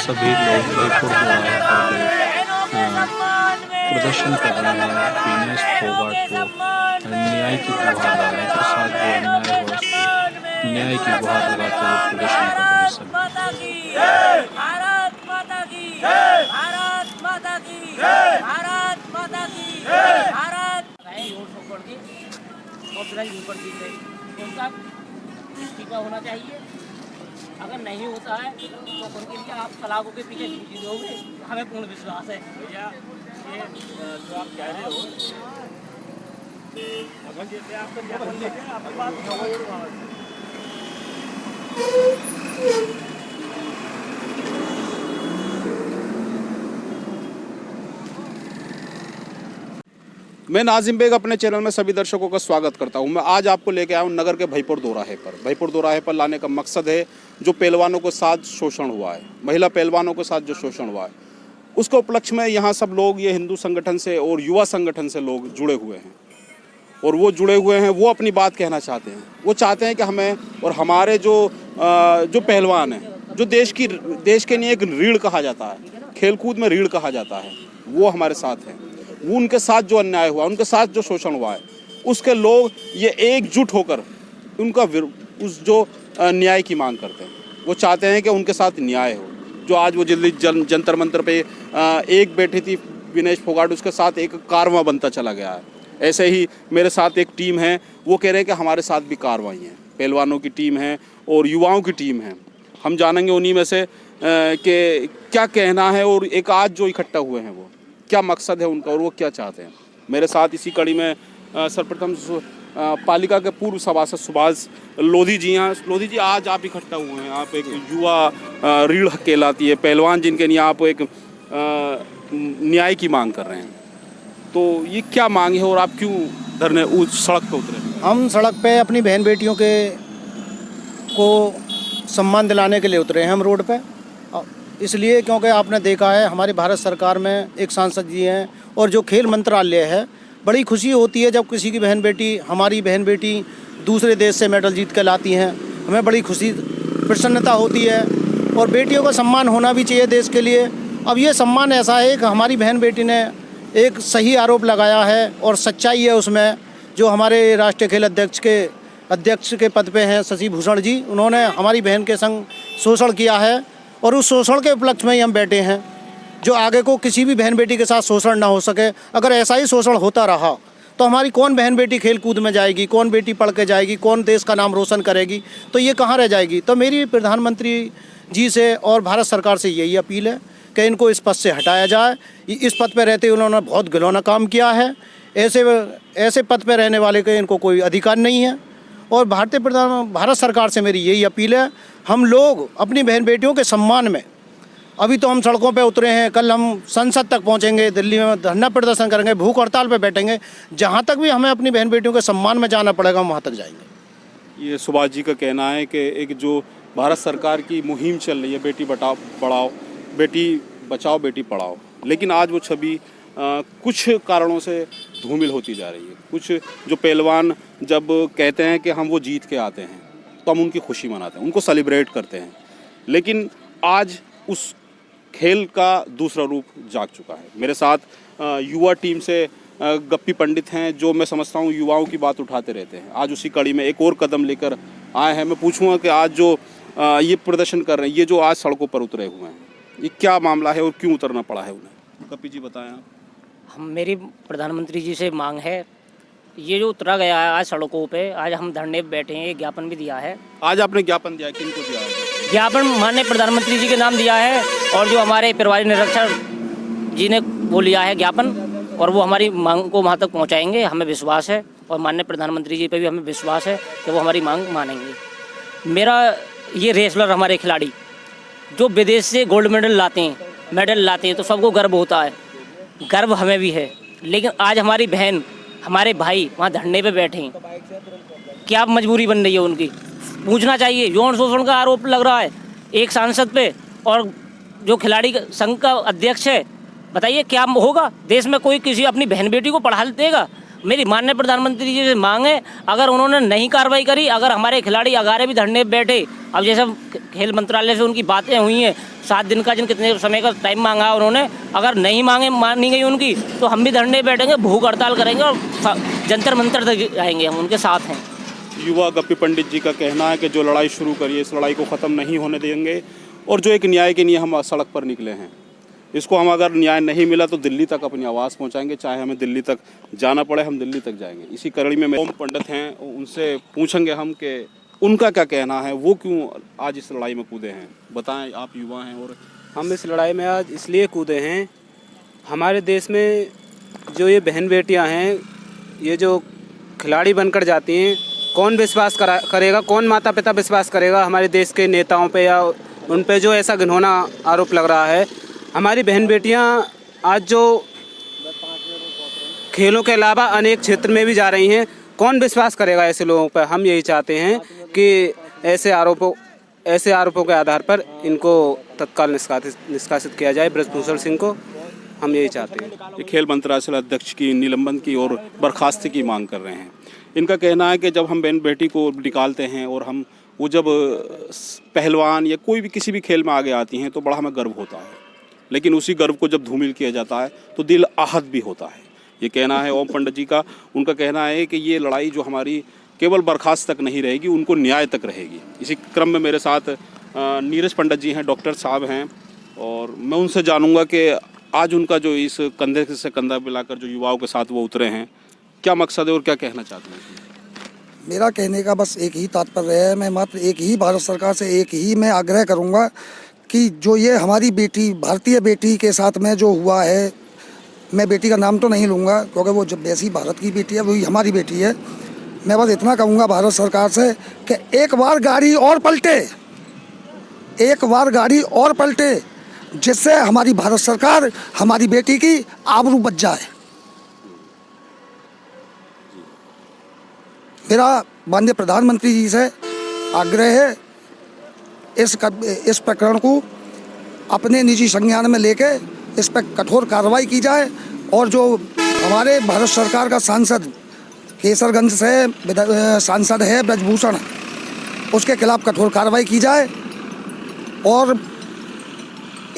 सभी लोग जयपुर द्वारा प्रदर्शन कर रहे हैं विनेश फोगाट को न्याय की गुहार लगाने के साथ जो अन्याय हुआ उसको न्याय की गुहार लगाते हुए प्रदर्शन कर रहे हैं सभी। भारत माता की भारत माता की भारत माता की भारत छोड़ के ऑथराइज ऊपर दी गई उनका इस्तीफा होना चाहिए। अगर नहीं होता है तो उनके लिए आप तलाकों के पीछे दोगे, हमें पूर्ण विश्वास है। भैया ये जो आप कह रहे हो अगर जैसे आपको ज्ञापन लेके आपकी बात मैं नाजिम बेग अपने चैनल में सभी दर्शकों का स्वागत करता हूं। मैं आज आपको लेके आया हूं नगर के भाईपुर दोराहे पर लाने का मकसद है जो पहलवानों के साथ शोषण हुआ है, महिला पहलवानों के साथ जो शोषण हुआ है, उसके उपलक्ष्य में यहाँ सब लोग ये हिंदू संगठन से और युवा संगठन से लोग जुड़े हुए हैं और वो जुड़े हुए हैं, वो अपनी बात कहना चाहते हैं। वो चाहते हैं कि हमें और हमारे जो पहलवान हैं, जो देश के लिए एक रीढ़ कहा जाता है, खेलकूद में रीढ़ कहा जाता है, वो हमारे साथ हैं। वो उनके साथ जो अन्याय हुआ, उनके साथ जो शोषण हुआ है, उसके लोग ये एकजुट होकर उनका उस जो न्याय की मांग करते हैं। वो चाहते हैं कि उनके साथ न्याय हो। जो आज वो दिल्ली जंतर मंतर पे एक बैठी थी विनेश फोगाट, उसके साथ एक कारवां बनता चला गया है। ऐसे ही मेरे साथ एक टीम है, वो कह रहे हैं कि हमारे साथ भी कार्रवाई है। पहलवानों की टीम है और युवाओं की टीम है। हम जानेंगे उन्हीं में से कि क्या कहना है और एक आज जो इकट्ठा हुए हैं वो क्या मकसद है उनका और वो क्या चाहते हैं। मेरे साथ इसी कड़ी में सर्वप्रथम पालिका के पूर्व सभासद सुभाष लोधी जी हैं। लोधी जी, आज आप इकट्ठा हुए हैं, आप एक युवा रीढ़ कहलाती है, पहलवान जिनके लिए आप एक न्याय की मांग कर रहे हैं, तो ये क्या मांग है और आप क्यों धरने उस सड़क पर उतरे? हम सड़क पे अपनी बहन बेटियों को सम्मान दिलाने के लिए उतरे हैं हम रोड पे, इसलिए क्योंकि आपने देखा है हमारी भारत सरकार में एक सांसद जी हैं और जो खेल मंत्रालय है, बड़ी खुशी होती है जब किसी की बहन बेटी, हमारी बहन बेटी दूसरे देश से मेडल जीत कर लाती हैं। हमें बड़ी खुशी प्रसन्नता होती है और बेटियों का सम्मान होना भी चाहिए देश के लिए। अब ये सम्मान ऐसा है कि हमारी बहन बेटी ने एक सही आरोप लगाया है और सच्चाई है उसमें। जो हमारे राष्ट्रीय खेल अध्यक्ष के पद पे हैं शशि भूषण जी, उन्होंने हमारी बहन के संग शोषण किया है और उस शोषण के उपलक्ष्य में ही हम बैठे हैं, जो आगे को किसी भी बहन बेटी के साथ शोषण ना हो सके। अगर ऐसा ही शोषण होता रहा तो हमारी कौन बहन बेटी खेल कूद में जाएगी, कौन बेटी पढ़ के जाएगी, कौन देश का नाम रोशन करेगी, तो ये कहाँ रह जाएगी। तो मेरी प्रधानमंत्री जी से और भारत सरकार से यही अपील है कि इनको इस पद से हटाया जाए। इस पद पर रहते उन्होंने बहुत घिनौना काम किया है। ऐसे पद पर रहने वाले के इनको कोई अधिकार नहीं है। और भारत सरकार से मेरी यही अपील है, हम लोग अपनी बहन बेटियों के सम्मान में, अभी तो हम सड़कों पे उतरे हैं, कल हम संसद तक पहुंचेंगे, दिल्ली में धरना प्रदर्शन करेंगे, भूख हड़ताल पे बैठेंगे, जहां तक भी हमें अपनी बहन बेटियों के सम्मान में जाना पड़ेगा हम वहां तक जाएंगे। ये सुभाष जी का कहना है कि एक जो भारत सरकार की मुहिम चल रही है, बेटी बचाओ बेटी पढ़ाओ, लेकिन आज वो छवि कुछ कारणों से धूमिल होती जा रही है। कुछ जो पहलवान जब कहते हैं कि हम वो जीत के आते हैं तो हम उनकी खुशी मनाते हैं, उनको सेलिब्रेट करते हैं, लेकिन आज उस खेल का दूसरा रूप जाग चुका है। मेरे साथ युवा टीम से गप्पी पंडित हैं, जो मैं समझता हूँ युवाओं की बात उठाते रहते हैं। आज उसी कड़ी में एक और कदम लेकर आए हैं। मैं पूछूंगा कि आज जो ये प्रदर्शन कर रहे हैं, ये जो आज सड़कों पर उतरे हुए हैं, ये क्या मामला है और क्यों उतरना पड़ा है उन्हें? गप्पी जी बताएं आप। मेरी प्रधानमंत्री जी से मांग है, ये जो उतरा गया है आज सड़कों पे, आज हम धरने पे बैठे हैं, ज्ञापन भी दिया है। आज आपने ज्ञापन दिया है, किनको दिया है? ज्ञापन माननीय प्रधानमंत्री जी के नाम दिया है और जो हमारे प्रभारी निरीक्षक जी ने वो लिया है ज्ञापन, और वो हमारी मांग को वहाँ तक पहुँचाएंगे, हमें विश्वास है। और माननीय प्रधानमंत्री जी पे भी हमें विश्वास है कि वो हमारी मांग मानेंगे। मेरा ये रेसलर हमारे खिलाड़ी जो विदेश से गोल्ड मेडल लाते हैं तो सबको गर्व होता है, गर्व हमें भी है। लेकिन आज हमारी बहन, हमारे भाई वहाँ धरने पे बैठे हैं, क्या मजबूरी बन रही है उनकी? पूछना चाहिए। यौन शोषण का आरोप लग रहा है एक सांसद पे, और जो खिलाड़ी संघ का अध्यक्ष है, बताइए क्या होगा? देश में कोई किसी अपनी बहन बेटी को पढ़ा देगा? मेरी माननीय प्रधानमंत्री जी से मांग है, अगर उन्होंने नहीं कार्रवाई करी, अगर हमारे खिलाड़ी अगारे भी धरने पे बैठे, अब जैसे खेल मंत्रालय से उनकी बातें हुई हैं, 7 दिन का जिन कितने समय का टाइम मांगा उन्होंने, अगर नहीं मानी गई उनकी तो हम भी धरने पे बैठेंगे, भूख हड़ताल करेंगे और जंतर मंतर तक जाएंगे, हम उनके साथ हैं। युवा गप्पी पंडित जी का कहना है कि जो लड़ाई शुरू करी है इस लड़ाई को ख़त्म नहीं होने देंगे, और जो एक न्याय के लिए हम सड़क पर निकले हैं, इसको हम अगर न्याय नहीं मिला तो दिल्ली तक अपनी आवाज़ पहुंचाएंगे, चाहे हमें दिल्ली तक जाना पड़े, हम दिल्ली तक जाएंगे। इसी कड़ी में ओम पंडित हैं, उनसे पूछेंगे हम कि उनका क्या कहना है, वो क्यों आज इस लड़ाई में कूदे हैं। बताएं, आप युवा हैं और हम इस लड़ाई में आज इसलिए कूदे हैं, हमारे देश में जो ये बहन बेटियां हैं, ये जो खिलाड़ी बनकर जाती हैं, कौन विश्वास करेगा, कौन माता पिता विश्वास करेगा हमारे देश के नेताओं पे या उन पे जो ऐसा घिनौना आरोप लग रहा है। हमारी बहन बेटियां आज जो खेलों के अलावा अनेक क्षेत्र में भी जा रही हैं, कौन विश्वास करेगा ऐसे लोगों पर। हम यही चाहते हैं कि ऐसे आरोपों के आधार पर इनको तत्काल निष्कासित किया जाए, ब्रजभूषण सिंह को। हम यही चाहते हैं। ये खेल मंत्रालय अध्यक्ष की निलंबन की और बर्खास्ती की मांग कर रहे हैं। इनका कहना है कि जब हम बहन बेटी को निकालते हैं और हम वो जब पहलवान या कोई भी किसी भी खेल में आगे आती हैं तो बड़ा हमें गर्व होता है, लेकिन उसी गर्व को जब धूमिल किया जाता है तो दिल आहत भी होता है। ये कहना है ओम पंडित जी का। उनका कहना है कि ये लड़ाई जो हमारी केवल बर्खास्त तक नहीं रहेगी, उनको न्याय तक रहेगी। इसी क्रम में मेरे साथ नीरज पंडित जी हैं, डॉक्टर साहब हैं, और मैं उनसे जानूंगा कि आज उनका जो इस कंधे से कंधा मिलाकर जो युवाओं के साथ वो उतरे हैं, क्या मकसद है और क्या कहना चाहते हैं। मेरा कहने का बस एक ही तात्पर्य है, मैं मात्र एक ही भारत सरकार से एक ही मैं आग्रह करूंगा कि जो ये हमारी बेटी, भारतीय बेटी के साथ में जो हुआ है, मैं बेटी का नाम तो नहीं लूँगा क्योंकि वो जब वैसी भारत की बेटी है वही हमारी बेटी है। मैं बस इतना कहूँगा भारत सरकार से कि एक बार गाड़ी और पलटे, जिससे हमारी भारत सरकार हमारी बेटी की आबरू बच जाए। मेरा माननीय प्रधानमंत्री जी से आग्रह है इस प्रकरण को अपने निजी संज्ञान में लेके इस पर कठोर कार्रवाई की जाए, और जो हमारे भारत सरकार का सांसद केसरगंज से सांसद है ब्रजभूषण, उसके खिलाफ कठोर कार्रवाई की जाए और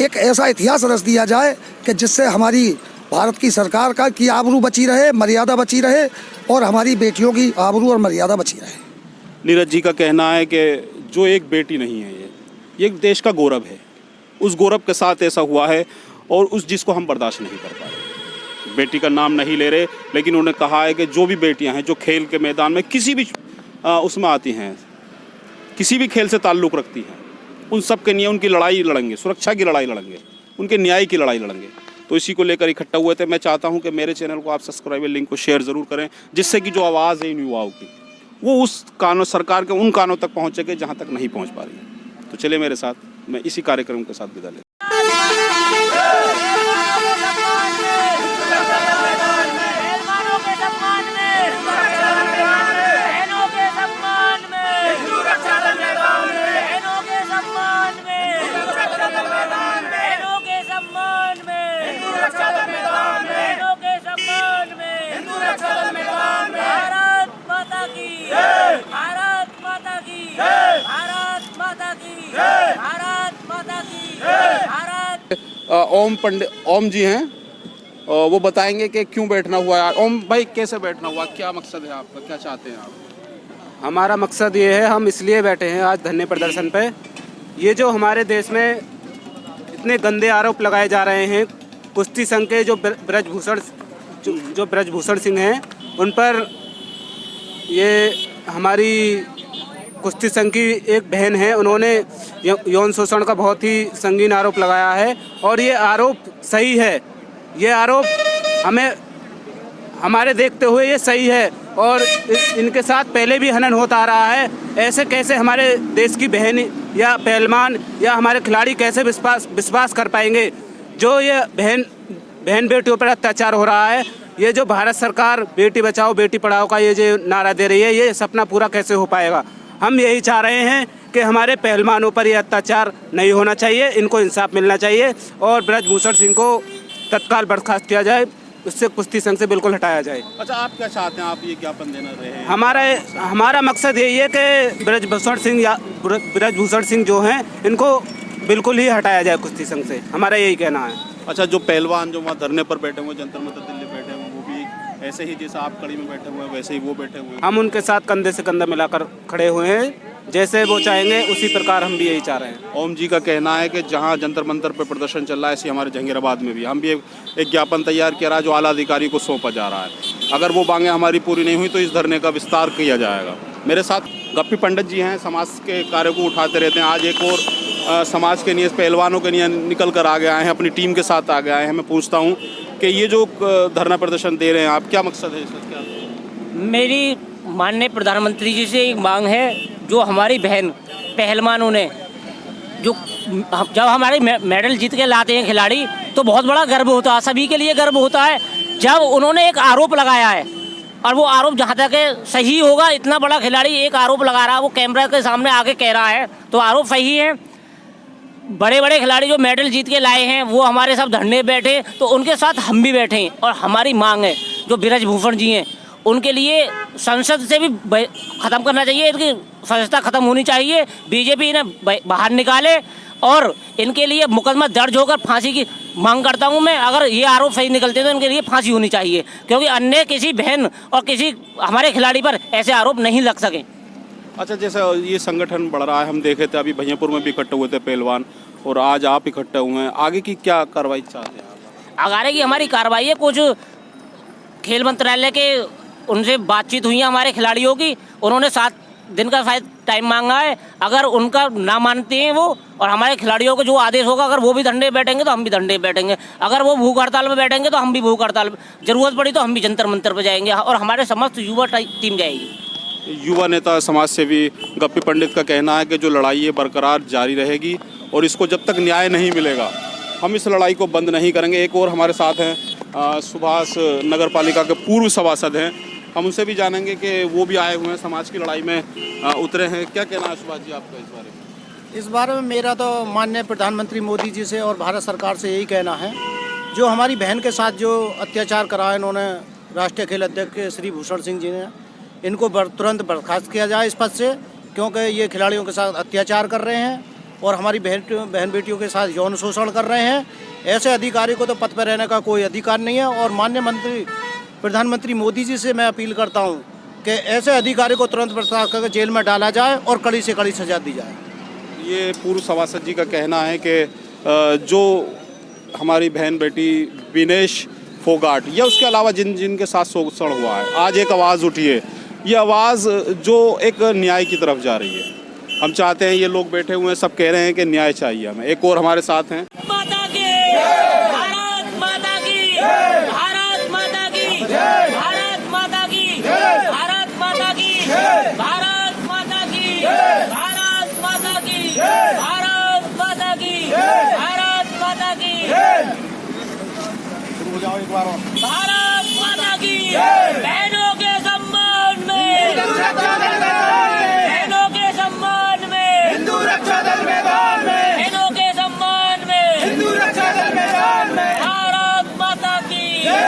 एक ऐसा इतिहास रच दिया जाए कि जिससे हमारी भारत की सरकार की आबरू बची रहे, मर्यादा बची रहे, और हमारी बेटियों की आबरू और मर्यादा बची रहे। नीरज जी का कहना है कि जो एक बेटी नहीं है, ये एक देश का गौरव है, उस गौरव के साथ ऐसा हुआ है और उस जिसको हम बर्दाश्त नहीं कर पा रहे। बेटी का नाम नहीं ले रहे, लेकिन उन्होंने कहा है कि जो भी बेटियां हैं जो खेल के मैदान में किसी भी उसमें आती हैं, किसी भी खेल से ताल्लुक़ रखती हैं, उन सब के लिए उनकी लड़ाई लड़ेंगे, सुरक्षा की लड़ाई लड़ेंगे, उनके न्याय की लड़ाई लड़ेंगे। तो इसी को लेकर इकट्ठा हुए थे। मैं चाहता हूं कि मेरे चैनल को आप सब्सक्राइब, लिंक को शेयर ज़रूर करें, जिससे कि जो आवाज़ है इन युवाओं की वो उस कानों, सरकार के उन कानों तक पहुँचेगी जहाँ तक नहीं पहुँच पा रही है। तो चलिए मेरे साथ, मैं इसी कार्यक्रम के साथ विदा लेता हूं। ओम जी हैं, वो बताएंगे कि क्यों बैठना हुआ है। ओम भाई, कैसे बैठना हुआ, क्या मकसद है आपका, क्या चाहते हैं आप। हमारा मकसद ये है, हम इसलिए बैठे हैं आज धरने प्रदर्शन पे, ये जो हमारे देश में इतने गंदे आरोप लगाए जा रहे हैं, कुश्ती संघ के जो ब्रजभूषण सिंह हैं, उन पर ये हमारी कुश्ती संघ की एक बहन है, उन्होंने यौन शोषण का बहुत ही संगीन आरोप लगाया है, और ये आरोप सही है। ये आरोप हमारे देखते हुए ये सही है, और इनके साथ पहले भी हनन होता आ रहा है। ऐसे कैसे हमारे देश की बहन या पहलवान या हमारे खिलाड़ी कैसे विश्वास कर पाएंगे। जो ये बहन बेटियों पर अत्याचार हो रहा है, ये जो भारत सरकार बेटी बचाओ बेटी पढ़ाओ का ये जो नारा दे रही है, ये सपना पूरा कैसे हो पाएगा। हम यही चाह रहे हैं कि हमारे पहलवानों पर ये अत्याचार नहीं होना चाहिए, इनको इंसाफ मिलना चाहिए और ब्रजभूषण सिंह को तत्काल बर्खास्त किया जाए। उससे कुश्ती संघ से बिल्कुल हटाया जाए। अच्छा, आप क्या चाहते हैं? आप ये ज्ञापन देना रहे हैं? हमारा मकसद यही है कि ब्रजभूषण सिंह जो हैं इनको बिल्कुल ही हटाया जाए कुश्ती संघ से, हमारा यही कहना है। अच्छा, जो पहलवान जो वहाँ धरने पर बैठे हुए, जंतर मंतर दिल्ली बैठे हुए, वो भी ऐसे ही जैसा आप कड़ी में बैठे हुए हैं वैसे ही वो बैठे हुए हैं? हम उनके साथ कंधे से कंधा मिलाकर खड़े हुए हैं, जैसे वो चाहेंगे उसी प्रकार हम भी यही चाह रहे हैं। ओम जी का कहना है कि जहां जंतर मंतर पर प्रदर्शन चल रहा है, ऐसे हमारे जहांगीराबाद में भी हम भी एक ज्ञापन तैयार किया रहा है जो आला अधिकारी को सौंपा जा रहा है। अगर वो मांगे हमारी पूरी नहीं हुई तो इस धरने का विस्तार किया जाएगा। मेरे साथ गप्पी पंडित जी हैं, समाज के कार्यों को उठाते रहते हैं। आज एक और समाज के लिए, पहलवानों के लिए निकल कर आगे आए हैं, अपनी टीम के साथ आगे आए हैं। मैं पूछता हूँ कि ये जो धरना प्रदर्शन दे रहे हैं आप, क्या मकसद है इसका? क्या मेरी माननीय प्रधानमंत्री जी से एक मांग है, जो हमारी बहन पहलवानों ने जो जब हमारे मेडल जीत के लाते हैं खिलाड़ी तो बहुत बड़ा गर्व होता है, सभी के लिए गर्व होता है। जब उन्होंने एक आरोप लगाया है और वो आरोप जहाँ तक सही होगा, इतना बड़ा खिलाड़ी एक आरोप लगा रहा है, वो कैमरा के सामने आके कह रहा है तो आरोप सही है। बड़े बड़े खिलाड़ी जो मेडल जीत के लाए हैं वो हमारे साथ धरने बैठे तो उनके साथ हम भी बैठे हैं। और हमारी मांग है जो ब्रजभूषण जी हैं उनके लिए संसद से भी ख़त्म करना चाहिए, इनकी सदस्यता ख़त्म होनी चाहिए, बीजेपी इन्हें बाहर निकाले और इनके लिए मुकदमा दर्ज होकर फांसी की मांग करता हूं मैं। अगर ये आरोप सही निकलते तो इनके लिए फांसी होनी चाहिए, क्योंकि अन्य किसी बहन और किसी हमारे खिलाड़ी पर ऐसे आरोप नहीं लग सके। अच्छा, जैसे ये संगठन बढ़ रहा है, हम देखे थे अभी भैयापुर में भी इकट्ठे हुए थे पहलवान, और आज आप इकट्ठे हुए हैं, आगे की क्या कार्रवाई चाहते हैं आप? आगे की हमारी कार्रवाई है, कुछ खेल मंत्रालय के उनसे बातचीत हुई है हमारे खिलाड़ियों की, उन्होंने 7 दिन का शायद टाइम मांगा है। अगर उनका ना मानते हैं वो और हमारे खिलाड़ियों को जो आदेश होगा, अगर वो भी धरने बैठेंगे तो हम भी धरने बैठेंगे, अगर वो भूख हड़ताल में बैठेंगे तो हम भी भूख हड़ताल, जरूरत पड़ी तो हम भी जंतर मंतर पर जाएंगे और हमारे समस्त युवा टीम जाएगी। युवा नेता समाज सेवी गप्पी पंडित का कहना है कि जो लड़ाई है बरकरार जारी रहेगी और इसको जब तक न्याय नहीं मिलेगा हम इस लड़ाई को बंद नहीं करेंगे। एक और हमारे साथ हैं सुभाष नगर पालिका के पूर्व सभासद हैं, हम उनसे भी जानेंगे कि वो भी आए हुए हैं, समाज की लड़ाई में उतरे हैं। क्या कहना है सुभाष जी आपका इस बारे में? इस बारे में मेरा तो माननीय प्रधानमंत्री मोदी जी से और भारत सरकार से यही कहना है, जो हमारी बहन के साथ जो अत्याचार करा है इन्होंने, राष्ट्रीय खेल अध्यक्ष श्री भूषण सिंह जी ने, इनको तुरंत बर्खास्त किया जाए इस पद से, क्योंकि ये खिलाड़ियों के साथ अत्याचार कर रहे हैं और हमारी बहन बेटियों के साथ यौन शोषण कर रहे हैं। ऐसे अधिकारी को तो पद पर रहने का कोई अधिकार नहीं है और माननीय प्रधानमंत्री मोदी जी से मैं अपील करता हूं कि ऐसे अधिकारी को तुरंत बर्खास्त करके जेल में डाला जाए और कड़ी से कड़ी सजा दी जाए। ये पूर्व सभासद जी का कहना है कि जो हमारी बहन बेटी विनेश फोगाट या उसके अलावा जिनके साथ शोषण हुआ है, आज एक आवाज़ उठी है, ये आवाज़ जो एक न्याय की तरफ जा रही है। हम चाहते हैं, ये लोग बैठे हुए हैं सब कह रहे हैं कि न्याय चाहिए हमें। एक और हमारे साथ हैं। माता की भारत माता की भारत माता की भारत माता की भारत माता की भारत माता की भारत माता की भारत माता की भारत माता की।